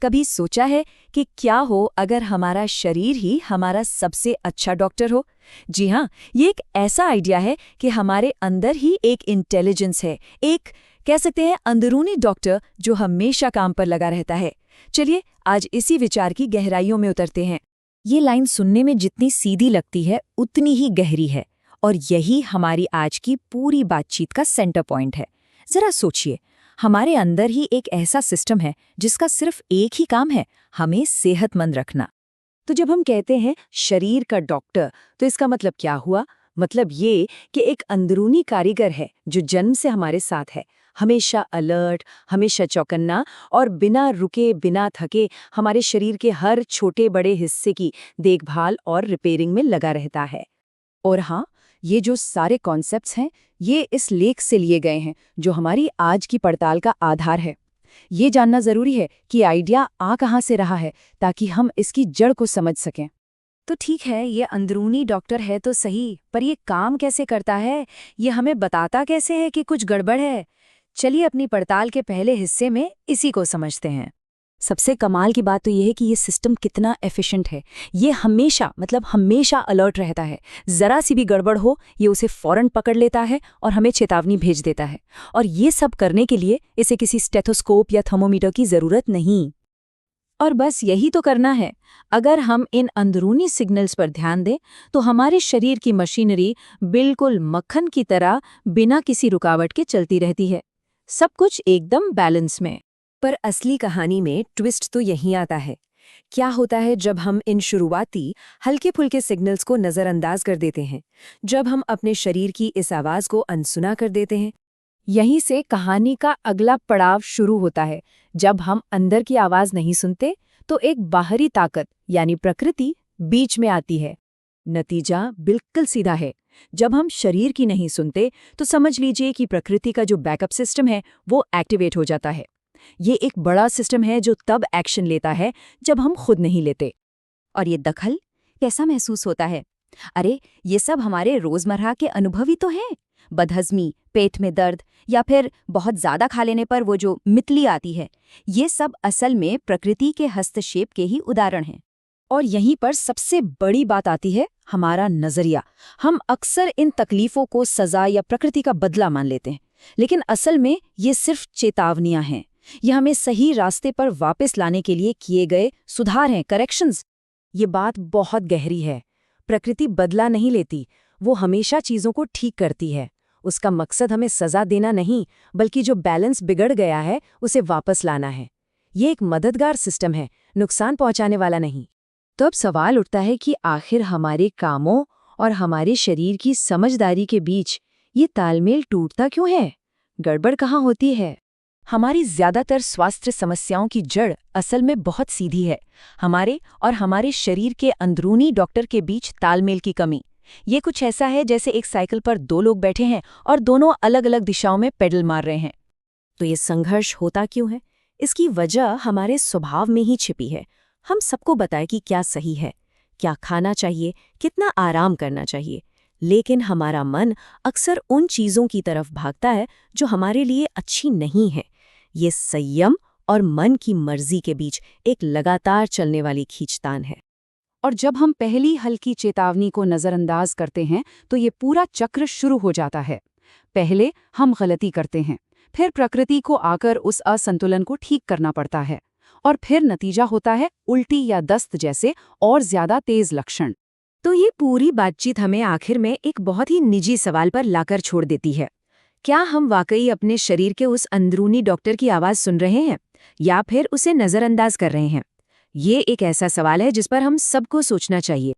कभी सोचा है कि क्या हो अगर हमारा शरीर ही हमारा सबसे अच्छा डॉक्टर हो? जी हाँ, ये एक ऐसा आइडिया है कि हमारे अंदर ही एक इंटेलिजेंस है, एक कह सकते हैं अंदरूनी डॉक्टर जो हमेशा काम पर लगा रहता है। चलिए आज इसी विचार की गहराइयों में उतरते हैं। ये लाइन सुनने में जितनी सीधी लगती है उतनी ही गहरी है, और यही हमारी आज की पूरी बातचीत का सेंटर पॉइंट है। जरा सोचिए, हमारे अंदर ही एक ऐसा सिस्टम है जिसका सिर्फ एक ही काम है, हमें सेहतमंद रखना। तो जब हम कहते हैं शरीर का डॉक्टर, तो इसका मतलब क्या हुआ? मतलब ये कि एक अंदरूनी कारीगर है जो जन्म से हमारे साथ है, हमेशा अलर्ट, हमेशा चौकन्ना और बिना रुके बिना थके हमारे शरीर के हर छोटे बड़े हिस्से की देखभाल और रिपेयरिंग में लगा रहता है। और हाँ, ये जो सारे कॉन्सेप्ट्स हैं, ये इस लेख से लिए गए हैं जो हमारी आज की पड़ताल का आधार है। ये जानना जरूरी है कि आइडिया आ कहाँ से रहा है, ताकि हम इसकी जड़ को समझ सकें। तो ठीक है, ये अंदरूनी डॉक्टर है तो सही, पर ये काम कैसे करता है? ये हमें बताता कैसे है कि कुछ गड़बड़ है? चलिए अपनी पड़ताल के पहले हिस्से में इसी को समझते हैं। सबसे कमाल की बात तो यह है कि ये सिस्टम कितना एफिशिएंट है। ये हमेशा अलर्ट रहता है। जरा सी भी गड़बड़ हो, ये उसे फौरन पकड़ लेता है और हमें चेतावनी भेज देता है। और ये सब करने के लिए इसे किसी स्टेथोस्कोप या थर्मोमीटर की जरूरत नहीं। और बस यही तो करना है। अगर हम इन अंदरूनी सिग्नल्स पर ध्यान दें तो हमारे शरीर की मशीनरी बिल्कुल मक्खन की तरह बिना किसी रुकावट के चलती रहती है, सब कुछ एकदम बैलेंस में। पर असली कहानी में ट्विस्ट तो यहीं आता है। क्या होता है जब हम इन शुरुआती हल्के फुल्के सिग्नल्स को नज़रअंदाज कर देते हैं, जब हम अपने शरीर की इस आवाज़ को अनसुना कर देते हैं? यहीं से कहानी का अगला पड़ाव शुरू होता है। जब हम अंदर की आवाज़ नहीं सुनते तो एक बाहरी ताकत यानी प्रकृति बीच में आती है। नतीजा बिल्कुल सीधा है। जब हम शरीर की नहीं सुनते तो समझ लीजिए कि प्रकृति का जो बैकअप सिस्टम है वो एक्टिवेट हो जाता है। ये एक बड़ा सिस्टम है जो तब एक्शन लेता है जब हम खुद नहीं लेते। और ये दखल कैसा महसूस होता है? अरे, ये सब हमारे रोजमर्रा के अनुभव ही तो हैं। बदहजमी, पेट में दर्द या फिर बहुत ज्यादा खा लेने पर वो जो मितली आती है, ये सब असल में प्रकृति के हस्तक्षेप के ही उदाहरण हैं। और यहीं पर सबसे बड़ी बात आती है, हमारा नजरिया। हम अक्सर इन तकलीफों को सजा या प्रकृति का बदला मान लेते हैं, लेकिन असल में ये सिर्फ चेतावनियां हैं। ये हमें सही रास्ते पर वापस लाने के लिए किए गए सुधार हैं, करेक्शंस। ये बात बहुत गहरी है। प्रकृति बदला नहीं लेती, वो हमेशा चीजों को ठीक करती है। उसका मकसद हमें सजा देना नहीं, बल्कि जो बैलेंस बिगड़ गया है उसे वापस लाना है। ये एक मददगार सिस्टम है, नुकसान पहुंचाने वाला नहीं। तो अब सवाल उठता है कि आखिर हमारे कामों और हमारे शरीर की समझदारी के बीच ये तालमेल टूटता क्यों है? गड़बड़ कहाँ होती है? हमारी ज्यादातर स्वास्थ्य समस्याओं की जड़ असल में बहुत सीधी है, हमारे और हमारे शरीर के अंदरूनी डॉक्टर के बीच तालमेल की कमी। ये कुछ ऐसा है जैसे एक साइकिल पर दो लोग बैठे हैं और दोनों अलग अलग दिशाओं में पेडल मार रहे हैं। तो ये संघर्ष होता क्यों है? इसकी वजह हमारे स्वभाव में ही छिपी है। हम सबको बताएं कि क्या सही है, क्या खाना चाहिए, कितना आराम करना चाहिए, लेकिन हमारा मन अक्सर उन चीज़ों की तरफ भागता है जो हमारे लिए अच्छी नहीं है। ये संयम और मन की मर्जी के बीच एक लगातार चलने वाली खींचतान है। और जब हम पहली हल्की चेतावनी को नज़रअंदाज करते हैं तो ये पूरा चक्र शुरू हो जाता है। पहले हम गलती करते हैं, फिर प्रकृति को आकर उस असंतुलन को ठीक करना पड़ता है, और फिर नतीजा होता है उल्टी या दस्त जैसे और ज्यादा तेज लक्षण। तो ये पूरी बातचीत हमें आखिर में एक बहुत ही निजी सवाल पर लाकर छोड़ देती है। क्या हम वाकई अपने शरीर के उस अंदरूनी डॉक्टर की आवाज़ सुन रहे हैं या फिर उसे नज़रअंदाज कर रहे हैं? ये एक ऐसा सवाल है जिस पर हम सबको सोचना चाहिए।